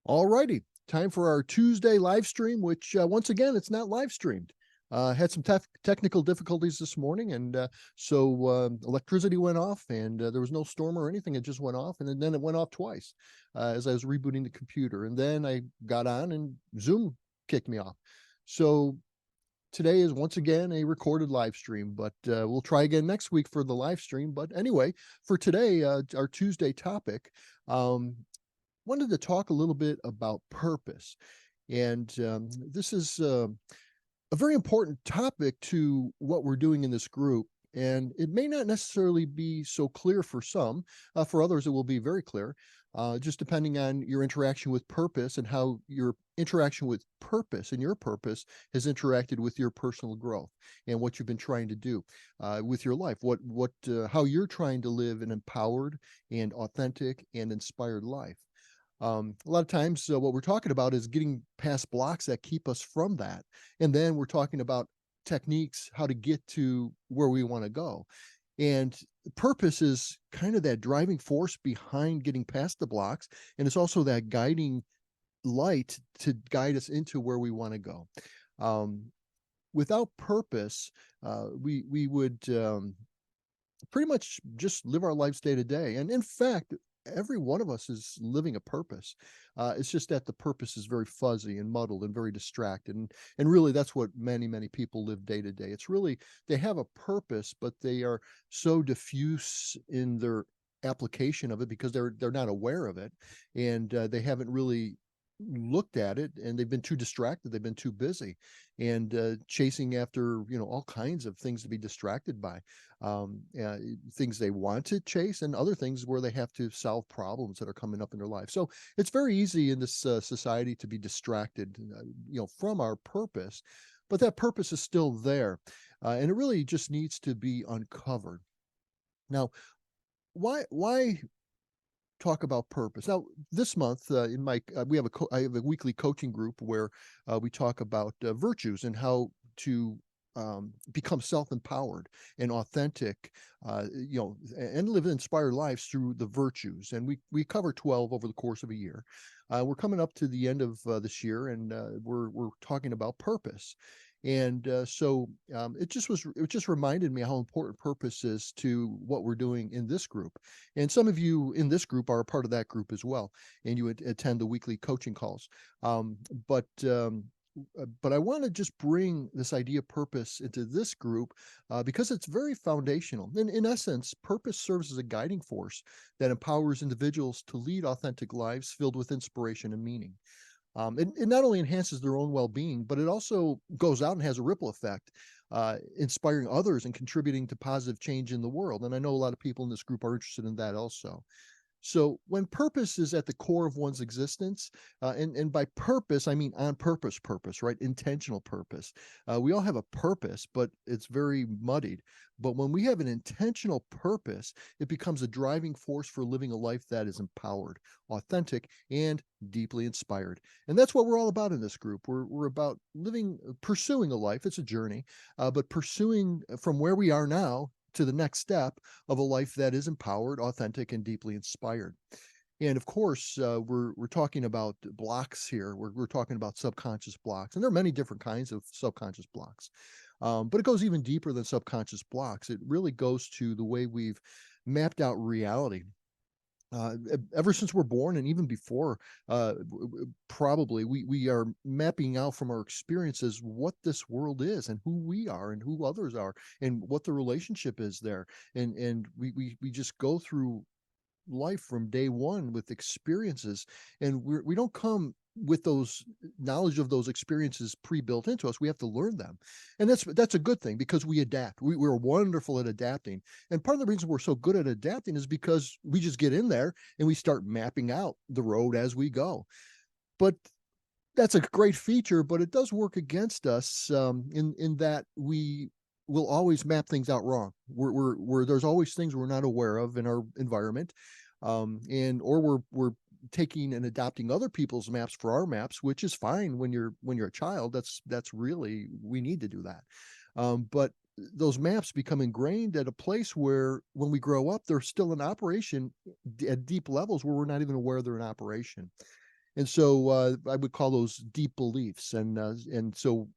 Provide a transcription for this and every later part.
All righty. Time for our Tuesday live stream, which once again, it's not live streamed. Had some technical difficulties this morning, and so electricity went off, and there was no storm or anything. It just went off, and then it went off twice as I was rebooting the computer. And then I got on, and Zoom kicked me off. So today is once again a recorded live stream, but we'll try again next week for the live stream. But anyway, for today, our Tuesday topic. Wanted to talk a little bit about purpose. And this is a very important topic to what we're doing in this group. And it may not necessarily be so clear for some. For others, it will be very clear, just depending on your interaction with purpose and how your interaction with purpose and your purpose has interacted with your personal growth and what you've been trying to do with your life. How you're trying to live an empowered and authentic and inspired life. A lot of times, what we're talking about is getting past blocks that keep us from that. And then we're talking about techniques, how to get to where we want to go. And purpose is kind of that driving force behind getting past the blocks. And it's also that guiding light to guide us into where we want to go. Without purpose, we would pretty much just live our lives day to day. And in fact, every one of us is living a purpose. It's just that the purpose is very fuzzy and muddled and very distracted. And really that's what many people live day to day. It's really, they have a purpose, but they are so diffuse in their application of it because they're not aware of it. And they haven't really looked at it, and they've been too distracted. They've been too busy and chasing after all kinds of things to be distracted by, things they want to chase and other things where they have to solve problems that are coming up in their life. So it's very easy in this society to be distracted from our purpose, but that purpose is still there, and it really just needs to be uncovered. Now, why talk about purpose? Now, this month, in my I have a weekly coaching group where we talk about virtues and how to become self-empowered and authentic, and live inspired lives through the virtues. And we cover 12 over the course of a year. We're coming up to the end of this year, and we're talking about purpose. And it just reminded me how important purpose is to what we're doing in this group. And some of you in this group are a part of that group as well, and you attend the weekly coaching calls. Um, but um, but I want to just bring this idea of purpose into this group because it's very foundational. In essence, purpose serves as a guiding force that empowers individuals to lead authentic lives filled with inspiration and meaning. It not only enhances their own well-being, but it also goes out and has a ripple effect, inspiring others and contributing to positive change in the world. And I know a lot of people in this group are interested in that also. So when purpose is at the core of one's existence, and by purpose, I mean on purpose, right? Intentional purpose. We all have a purpose, but it's very muddied. But when we have an intentional purpose, it becomes a driving force for living a life that is empowered, authentic, and deeply inspired. And that's what we're all about in this group. We're about pursuing a life. It's a journey, but pursuing from where we are now to the next step of a life that is empowered, authentic, and deeply inspired. And of course, we're talking about blocks here. We're talking about subconscious blocks, and there are many different kinds of subconscious blocks. But it goes even deeper than subconscious blocks. It really goes to the way we've mapped out reality. Ever since we're born, and even before, probably we are mapping out from our experiences what this world is and who we are and who others are and what the relationship is there. And we just go through life from day one with experiences, and we don't come with those knowledge of those experiences pre-built into us. We have to learn them, and that's a good thing because we adapt. We're wonderful at adapting, and part of the reason we're so good at adapting is because we just get in there and we start mapping out the road as we go. But that's a great feature, but it does work against us, in that we will always map things out wrong. There's always things we're not aware of in our environment, and or we're taking and adopting other people's maps for our maps, which is fine when you're a child. That's really, we need to do that. But those maps become ingrained at a place where when we grow up, they're still in operation at deep levels where we're not even aware they're in operation. And so I would call those deep beliefs. And so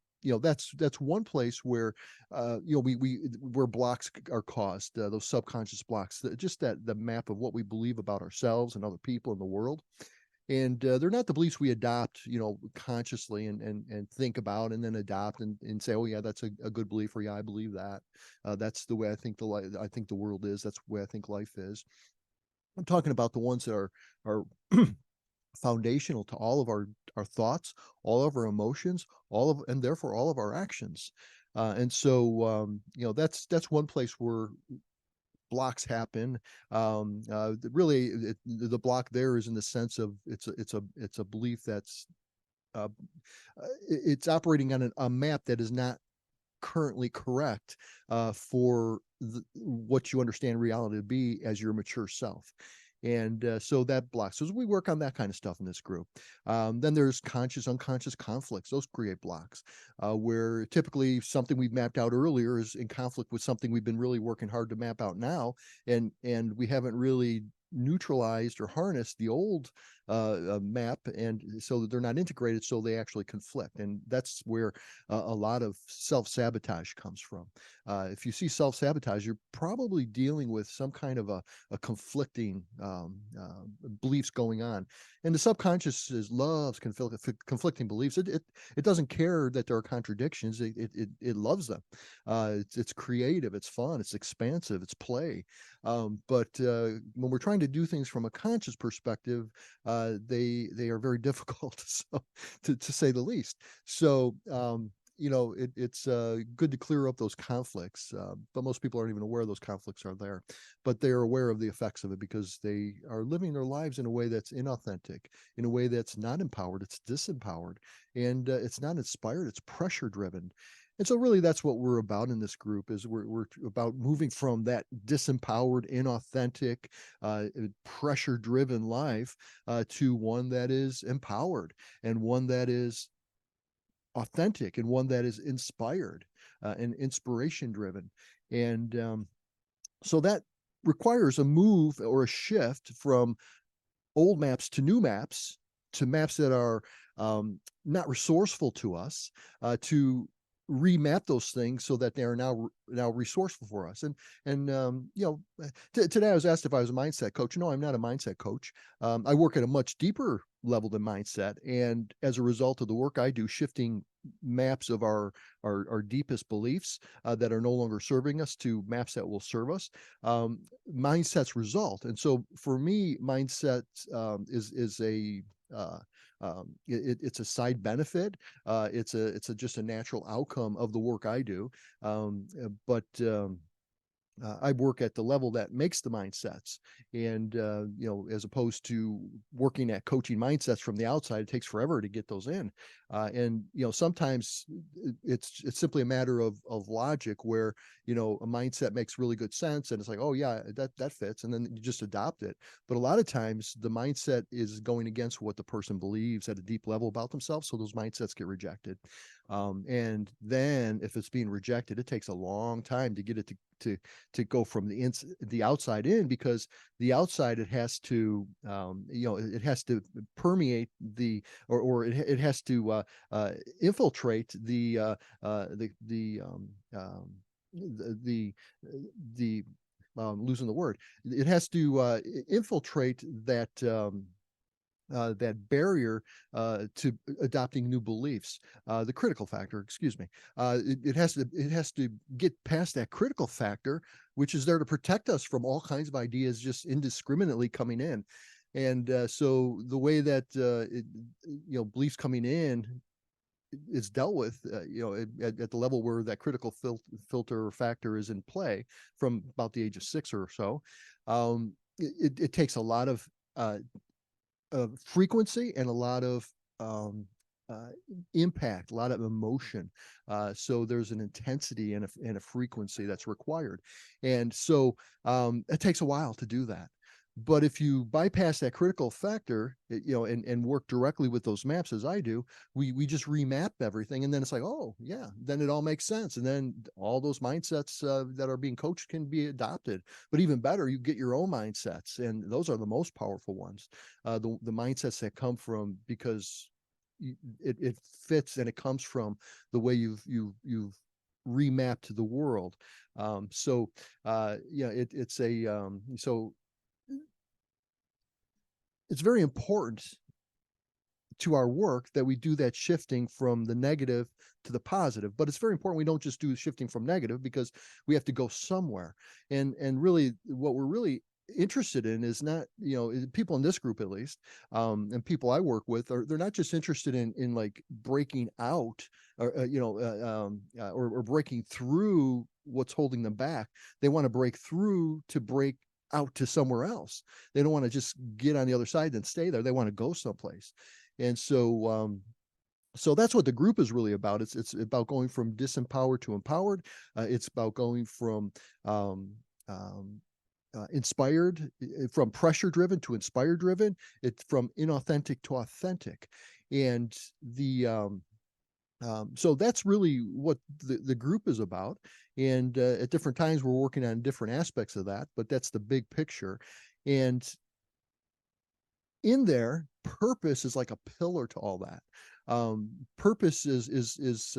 that's one place where we where blocks are caused, those subconscious blocks, just that the map of what we believe about ourselves and other people in the world. And they're not the beliefs we adopt, consciously and think about and then adopt and say, oh yeah, that's a good belief, or yeah, I believe that. That's the way I think I think the world is. That's the way I think life is. I'm talking about the ones that are foundational to all of our thoughts, all of our emotions, all of and therefore all of our actions. And so that's one place where blocks happen. Really, the block there is in the sense of it's a belief that's uh, it's operating on a map that is not currently correct for what you understand reality to be as your mature self. And so that blocks. So as we work on that kind of stuff in this group, then there's conscious, unconscious conflicts. Those create blocks where typically something we've mapped out earlier is in conflict with something we've been really working hard to map out now, and we haven't really neutralized or harnessed the old map, and so that they're not integrated, so they actually conflict. And that's where a lot of self sabotage comes from. If you see self sabotage, you're probably dealing with some kind of a conflicting beliefs going on. And the subconscious loves conflicting beliefs. It doesn't care that there are contradictions. It loves them. It's creative. It's fun. It's expansive. It's play. But when we're trying to do things from a conscious perspective, they are very difficult, so to say the least. So it's good to clear up those conflicts, but most people aren't even aware those conflicts are there. But they are aware of the effects of it because they are living their lives in a way that's inauthentic, in a way that's not empowered. It's disempowered, and it's not inspired. It's pressure driven. And so really that's what we're about in this group, is we're about moving from that disempowered, inauthentic, pressure driven life to one that is empowered, and one that is authentic, and one that is inspired and inspiration driven. And so that requires a move or a shift from old maps to maps that are not resourceful to us, to remap those things so that they are now resourceful for us. And today I was asked if I was a mindset coach. No, I'm not a mindset coach. I work at a much deeper level than mindset, and as a result of the work I do, shifting maps of our deepest beliefs that are no longer serving us to maps that will serve us, mindsets result. And so for me, mindset is a it's a side benefit. It's just a natural outcome of the work I do. But I work at the level that makes the mindsets, and as opposed to working at coaching mindsets from the outside, it takes forever to get those in. And sometimes it's simply a matter of logic, where a mindset makes really good sense, and it's like, oh yeah, that fits, and then you just adopt it. But a lot of times the mindset is going against what the person believes at a deep level about themselves, so those mindsets get rejected. And then if it's being rejected, it takes a long time to get it to go from the outside in, because the outside, it has to it has to permeate it has to infiltrate the the losing the word. It has to infiltrate that barrier to adopting new beliefs, the critical factor, excuse me. It has to get past that critical factor, which is there to protect us from all kinds of ideas just indiscriminately coming in. And so the way that beliefs coming in is dealt with, at the level where that critical filter or factor is in play, from about the age of 6 or so. It takes a lot of frequency and a lot of um, uh, impact, a lot of emotion. So there's an intensity and a frequency that's required. And so it takes a while to do that. But if you bypass that critical factor, and work directly with those maps as I do, we just remap everything, and then it's like, oh yeah, then it all makes sense, and then all those mindsets that are being coached can be adopted. But even better, you get your own mindsets, and those are the most powerful ones. The mindsets that come from because it fits and it comes from the way you've remapped the world. So yeah, it's a so it's very important to our work that we do that shifting from the negative to the positive. But it's very important we don't just do shifting from negative, because we have to go somewhere. And really what we're really interested in is not, people in this group at least, and people I work with, are they're not just interested in like breaking out, or or breaking through what's holding them back. They want to break through to break out to somewhere else. They don't want to just get on the other side and stay there. They want to go someplace. And so that's what the group is really about. It's about going from disempowered to empowered. It's about going from um, um, inspired, from pressure driven to inspired driven. It's from inauthentic to authentic. And so that's really what the group is about. And at different times, we're working on different aspects of that, but that's the big picture. And in there, purpose is like a pillar to all that. Purpose is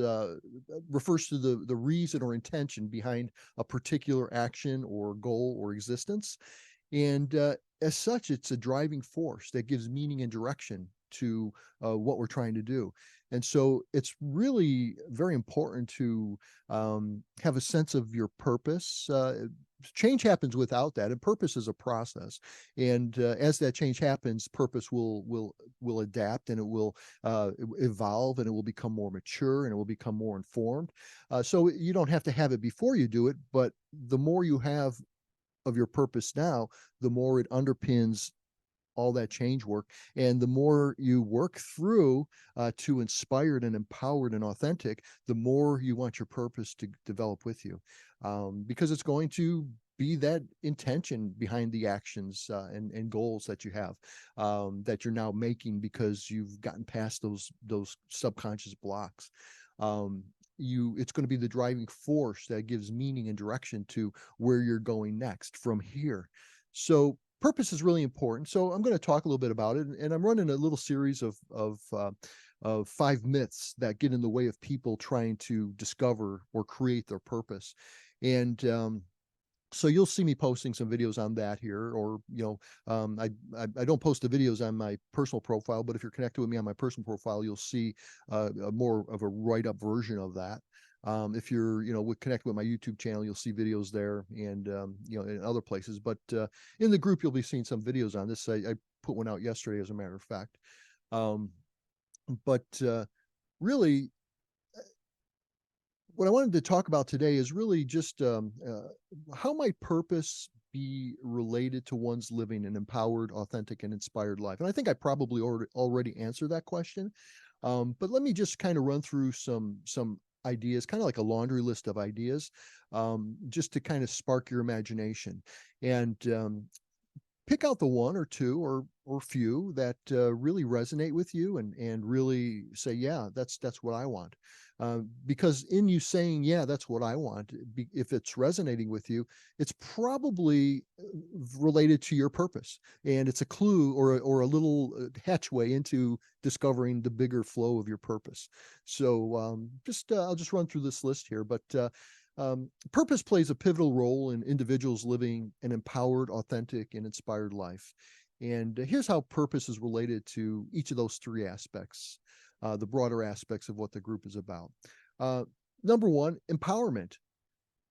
refers to the reason or intention behind a particular action or goal or existence. And as such, it's a driving force that gives meaning and direction to what we're trying to do. And so it's really very important to have a sense of your purpose. Change happens without that, and purpose is a process. And as that change happens, purpose will adapt, and it will evolve, and it will become more mature, and it will become more informed. So you don't have to have it before you do it, but the more you have of your purpose now, the more it underpins all that change work. And the more you work through to inspired and empowered and authentic, the more you want your purpose to develop with you, because it's going to be that intention behind the actions and goals that you have, that you're now making because you've gotten past those subconscious blocks. It's going to be the driving force that gives meaning and direction to where you're going next from here. So purpose is really important. So I'm going to talk a little bit about it, and I'm running a little series of 5 myths that get in the way of people trying to discover or create their purpose. And so you'll see me posting some videos on that here, or I don't post the videos on my personal profile, but if you're connected with me on my personal profile, you'll see a more of a write-up version of that. If you're connected with my YouTube channel, you'll see videos there, and in other places. But in the group, you'll be seeing some videos on this. I put one out yesterday, as a matter of fact. Um, but really, what I wanted to talk about today is really just how might purpose be related to one's living an empowered, authentic, and inspired life. And I think I probably already answered that question. But let me just kind of run through some ideas, kind of like a laundry list of ideas, just to kind of spark your imagination. And pick out the one or two or few that really resonate with you, and really say, yeah, that's what I want. Because in you saying, yeah, that's what I want, if it's resonating with you, it's probably related to your purpose, and it's a clue or a little hatchway into discovering the bigger flow of your purpose. So just I'll just run through this list here, but purpose plays a pivotal role in individuals living an empowered, authentic, and inspired life. And here's how purpose is related to each of those three aspects, the broader aspects of what the group is about. Uh, Number one, empowerment.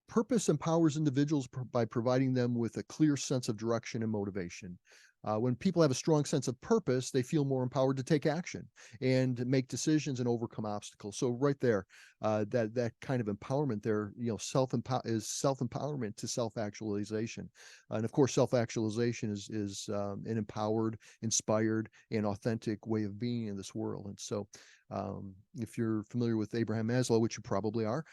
Purpose empowers individuals by providing them with a clear sense of direction and motivation. When people have a strong sense of purpose, they feel more empowered to take action and make decisions and overcome obstacles. So right there, that kind of empowerment there, self empowerment to self actualization, and of course, self actualization is an empowered, inspired, and authentic way of being in this world. And so, If you're familiar with Abraham Maslow, which you probably are,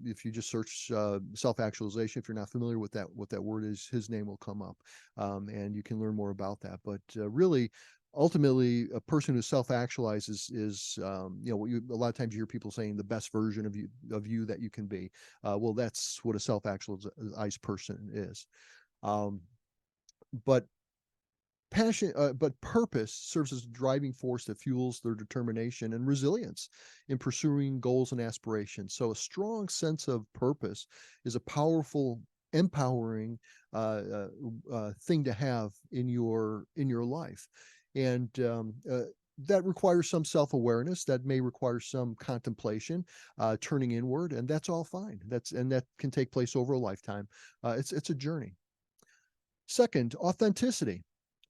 if you just search self-actualization, if you're not familiar with that, what that word is, his name will come up, and you can learn more about that. But really, ultimately, a person who self-actualizes is a lot of times you hear people saying the best version of you that you can be. Well, that's what a self-actualized person is. Um, but but purpose serves as a driving force that fuels their determination and resilience in pursuing goals and aspirations. So a strong sense of purpose is a powerful, empowering thing to have in your life. And that requires some self-awareness, that may require some contemplation, turning inward, and that's all fine. That can take place over a lifetime. It's a journey. Second, authenticity.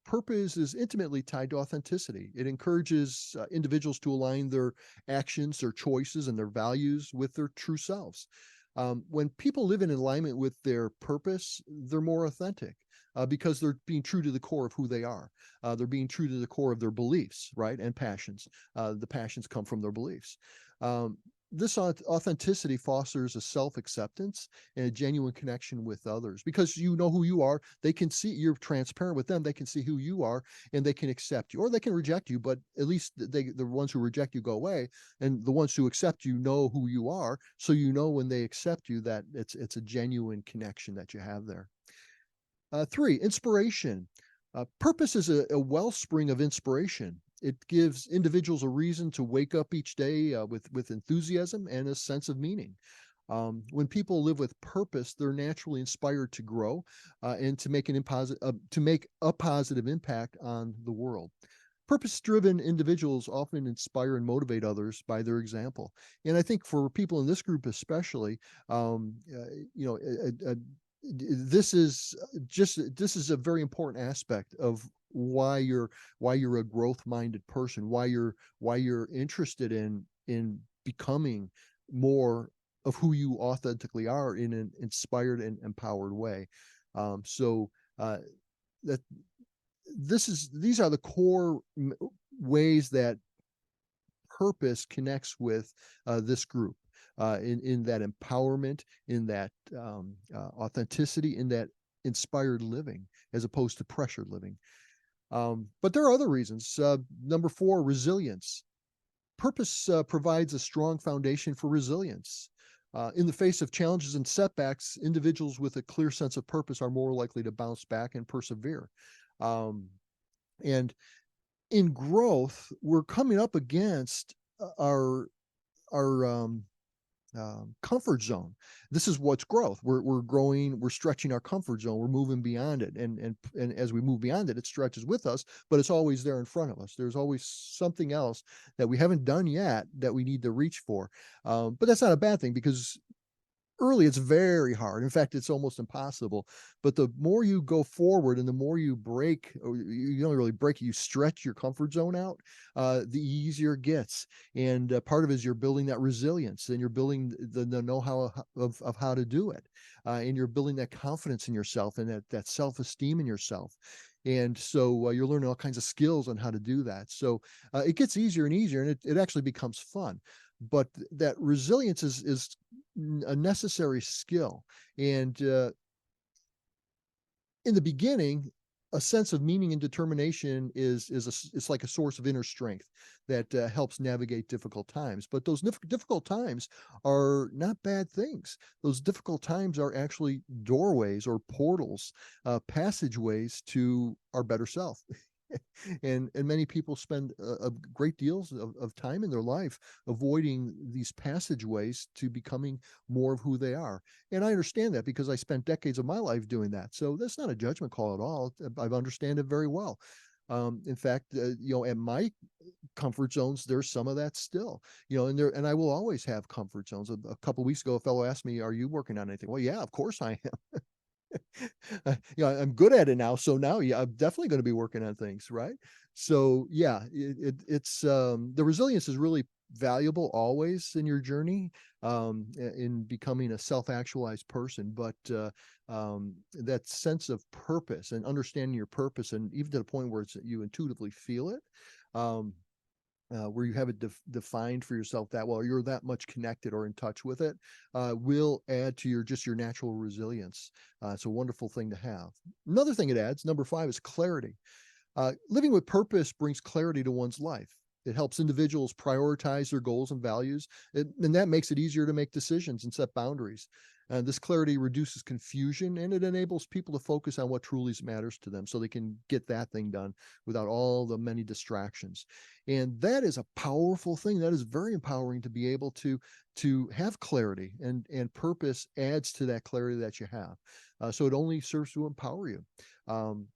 Purpose is intimately tied to authenticity. It encourages individuals to align their actions, their choices, and their values with their true selves. When people live in alignment with their purpose, they're more authentic because they're being true to the core of who they are. They're being true to the core of their beliefs, right? And passions. The passions come from their beliefs. Um, this authenticity fosters a self-acceptance and a genuine connection with others because you know who you are. They can see you're transparent with them. They can see who you are and they can accept you, or they can reject you, but at least the ones who reject you go away, and the ones who accept you know who you are. So you know when they accept you that it's a genuine connection that you have there. Three, inspiration. Purpose is a wellspring of inspiration. It gives individuals a reason to wake up each day with enthusiasm and a sense of meaning. When people live with purpose, they're naturally inspired to grow and to make a positive impact on the world. Purpose-driven individuals often inspire and motivate others by their example. And I think for people in this group especially, um, uh, you know, this is a very important aspect of why you're a growth-minded person, why you're interested in becoming more of who you authentically are in an inspired and empowered way. So that these are the core ways that purpose connects with this group in that empowerment, in that authenticity, in that inspired living, as opposed to pressured living. But there are other reasons. Number four, resilience. Purpose provides a strong foundation for resilience. In the face of challenges and setbacks, individuals with a clear sense of purpose are more likely to bounce back and persevere. Um, and in growth, we're coming up against our comfort zone. This is what's growth. We're growing. We're stretching our comfort zone. We're moving beyond it, and as we move beyond it, it stretches with us. But it's always there in front of us. There's always something else that we haven't done yet that we need to reach for. But that's not a bad thing because early it's very hard. In fact, it's almost impossible. But the more you go forward and the more you break, or you don't really break it, you stretch your comfort zone out, the easier it gets. And part of it is you're building that resilience, and you're building the know-how of how to do it, and you're building that confidence in yourself and that self-esteem in yourself. And so you're learning all kinds of skills on how to do that. So it gets easier and easier, and it actually becomes fun. But that resilience is a necessary skill. And in the beginning, a sense of meaning and determination it's like a source of inner strength that helps navigate difficult times. But those difficult times are not bad things. Those difficult times are actually doorways or portals, passageways to our better self. And many people spend a great deals of time in their life avoiding these passageways to becoming more of who they are. And I understand that because I spent decades of my life doing that. So that's not a judgment call at all. I understand it very well. In fact, at my comfort zones, there's some of that still, and I will always have comfort zones. A couple of weeks ago, a fellow asked me, "Are you working on anything?" Well, yeah, of course I am. I'm good at it now. So now, yeah, I'm definitely going to be working on things, right? So yeah, it's the resilience is really valuable always in your journey, in becoming a self-actualized person. But that sense of purpose and understanding your purpose, and even to the point where you intuitively feel it, um, where you have it defined for yourself that well, you're that much connected or in touch with it, will add to your natural resilience. It's a wonderful thing to have. Another thing it adds, number 5, is clarity. Living with purpose brings clarity to one's life. It helps individuals prioritize their goals and values, and that makes it easier to make decisions and set boundaries. And this clarity reduces confusion and it enables people to focus on what truly matters to them so they can get that thing done without all the many distractions. And that is a powerful thing. That is very empowering to be able to have clarity, and purpose adds to that clarity that you have. So it only serves to empower you. Um,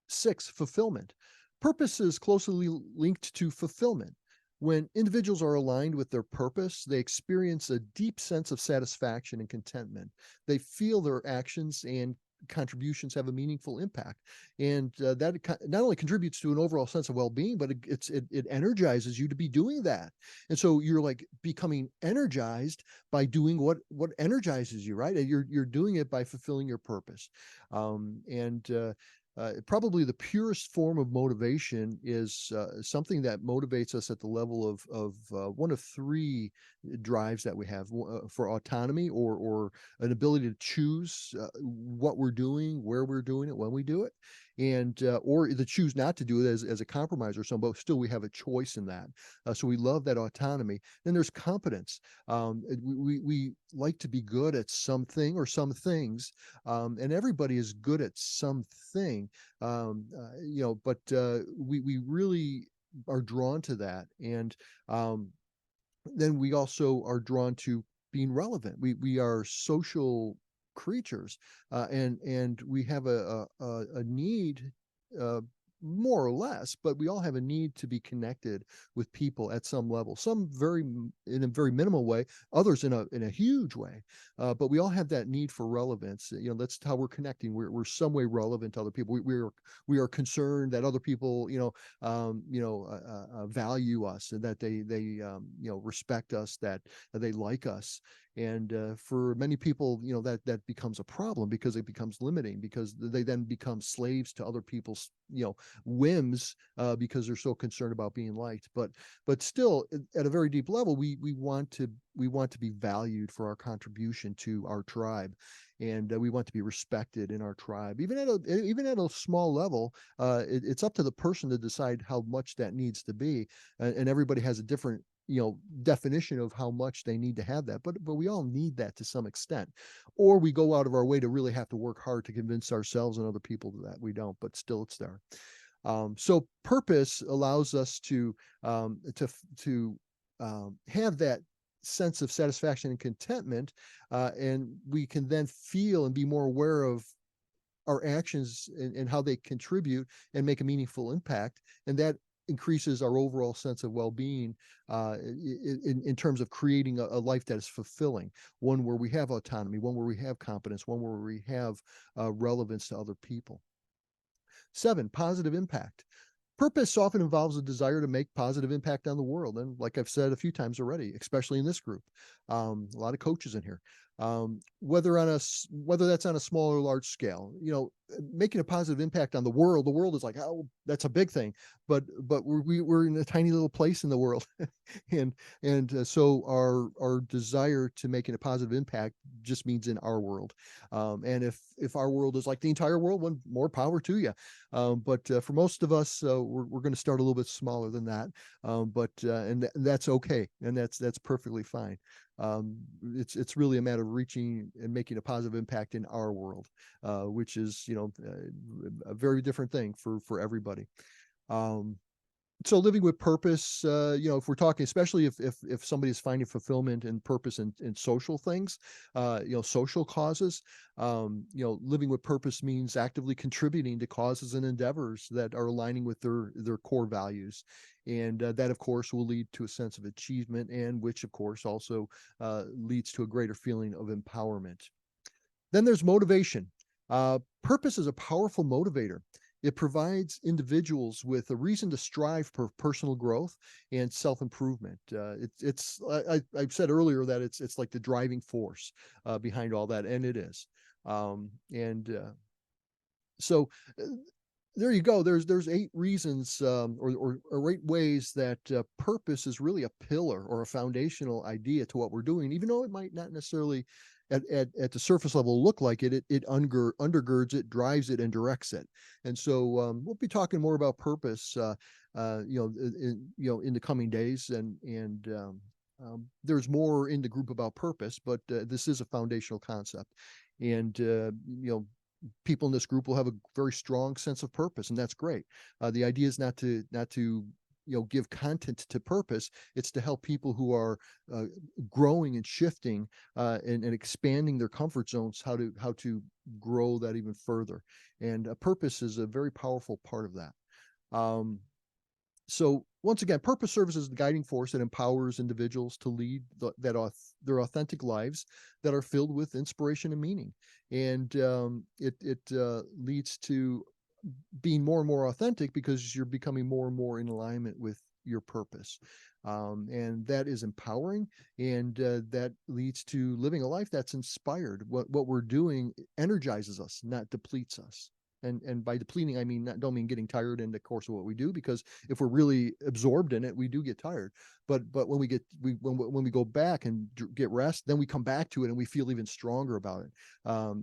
6, fulfillment. Purpose is closely linked to fulfillment. When individuals are aligned with their purpose, they experience a deep sense of satisfaction and contentment. They feel their actions and contributions have a meaningful impact, and that not only contributes to an overall sense of well-being, but it energizes you to be doing that. And so you're like becoming energized by doing what energizes you, right? And you're doing it by fulfilling your purpose. And Probably the purest form of motivation is something that motivates us at the level of one of 3 drives that we have, for autonomy, or an ability to choose what we're doing, where we're doing it, when we do it, and or the choose not to do it as a compromise or something, but still we have a choice in that. So we love that autonomy. Then there's competence. We like to be good at something or some things, and everybody is good at something, but we really are drawn to that. And then we also are drawn to being relevant. We are social creatures, and we have a need, uh, more or less, but we all have a need to be connected with people at some level. Some in a very minimal way, others in a huge way. But we all have that need for relevance. That's how we're connecting. We're some way relevant to other people. We are concerned that other people, value us, and that they respect us, that they like us. And for many people, that becomes a problem, because it becomes limiting, because they then become slaves to other people's whims, because they're so concerned about being liked. But still, at a very deep level, we want to be valued for our contribution to our tribe, and we want to be respected in our tribe, even at a small level. It's up to the person to decide how much that needs to be, and everybody has a different definition of how much they need to have that, but we all need that to some extent, or we go out of our way to really have to work hard to convince ourselves and other people that we don't, but still it's there. So purpose allows us to have that sense of satisfaction and contentment, and we can then feel and be more aware of our actions, and how they contribute and make a meaningful impact, and that increases our overall sense of well-being, in terms of creating a life that is fulfilling, one where we have autonomy, one where we have competence, one where we have relevance to other people. 7, positive impact. Purpose often involves a desire to make positive impact on the world, and like I've said a few times already, especially in this group, a lot of coaches in here. Whether that's on a small or large scale, making a positive impact on the world. The world is like, oh, that's a big thing, but we're in a tiny little place in the world, and so our desire to making a positive impact just means in our world. And if our world is like the entire world, well, more power to you. But for most of us, we're going to start a little bit smaller than that. That's okay, and that's perfectly fine. It's really a matter of reaching and making a positive impact in our world, which is a very different thing for everybody. Um, so living with purpose, if we're talking, especially if somebody is finding fulfillment and purpose in social things, social causes, living with purpose means actively contributing to causes and endeavors that are aligning with their core values, and that of course will lead to a sense of achievement, and which of course also leads to a greater feeling of empowerment. Then there's motivation. Purpose is a powerful motivator. It provides individuals with a reason to strive for personal growth and self-improvement. I've said earlier that it's like the driving force behind all that, and it is. And so There you go. There's 8 reasons, or 8 ways that, purpose is really a pillar or a foundational idea to what we're doing, even though it might not necessarily at the surface level look like it. It undergirds it, drives it, and directs it. And so, we'll be talking more about purpose, in the coming days, there's more in the group about purpose, but, this is a foundational concept. And, people in this group will have a very strong sense of purpose, and that's great. The idea is not to give content to purpose. It's to help people who are uh, growing and shifting, and expanding their comfort zones, how to grow that even further. And purpose is a very powerful part of that. Um, so once again, purpose serves as the guiding force that empowers individuals to lead their authentic lives that are filled with inspiration and meaning. And it leads to being more and more authentic because you're becoming more and more in alignment with your purpose. And that is empowering, and that leads to living a life that's inspired. What we're doing energizes us, not depletes us. And by depleting, I mean, not, don't mean getting tired in the course of what we do, because if we're really absorbed in it, we do get tired. But when we go back and get rest, then we come back to it and we feel even stronger about it.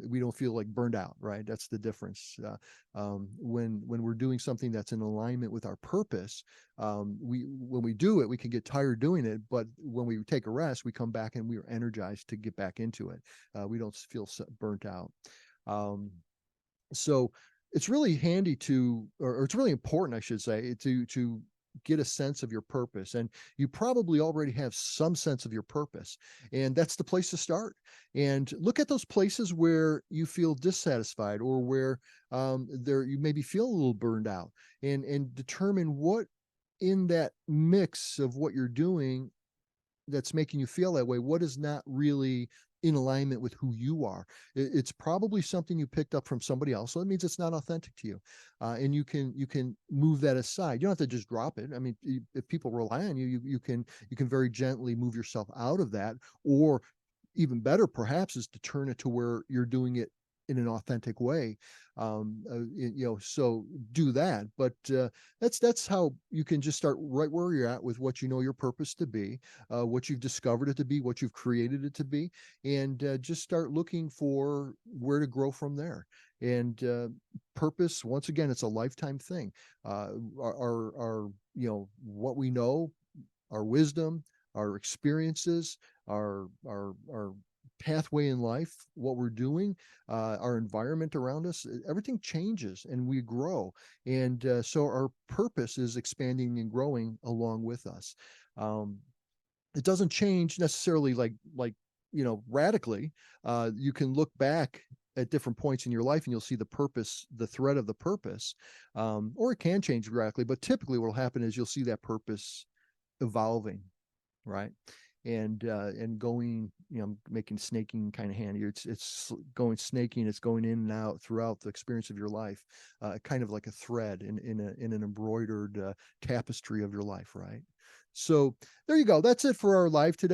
We don't feel like burned out, right? That's the difference. When we're doing something that's in alignment with our purpose, we when we do it, we can get tired doing it, but when we take a rest, we come back and we are energized to get back into it. We don't feel burnt out. Um, so it's really handy or it's really important, I should say, to get a sense of your purpose. And you probably already have some sense of your purpose, and that's the place to start. And look at those places where you feel dissatisfied, or where there you maybe feel a little burned out, and determine what in that mix of what you're doing that's making you feel that way, what is not really in alignment with who you are. It's probably something you picked up from somebody else, so it means it's not authentic to you. And you can move that aside. You don't have to just drop it. I mean, if people rely on you, you can very gently move yourself out of that. Or even better perhaps is to turn it to where you're doing it in an authentic way. So do that. But that's how you can just start right where you're at with what you know your purpose to be, what you've discovered it to be, what you've created it to be, and just start looking for where to grow from there. And purpose, once again, it's a lifetime thing. What we know, our wisdom, our experiences, our pathway in life, what we're doing, our environment around us, everything changes and we grow. And so our purpose is expanding and growing along with us. Um, it doesn't change necessarily radically. You can look back at different points in your life and you'll see the purpose, the thread of the purpose, or it can change radically. But typically, what will happen is you'll see that purpose evolving, right? And going, making snaking kind of handy. It's going snaking. It's going in and out throughout the experience of your life, kind of like a thread in an embroidered tapestry of your life, right? So there you go. That's it for our live today.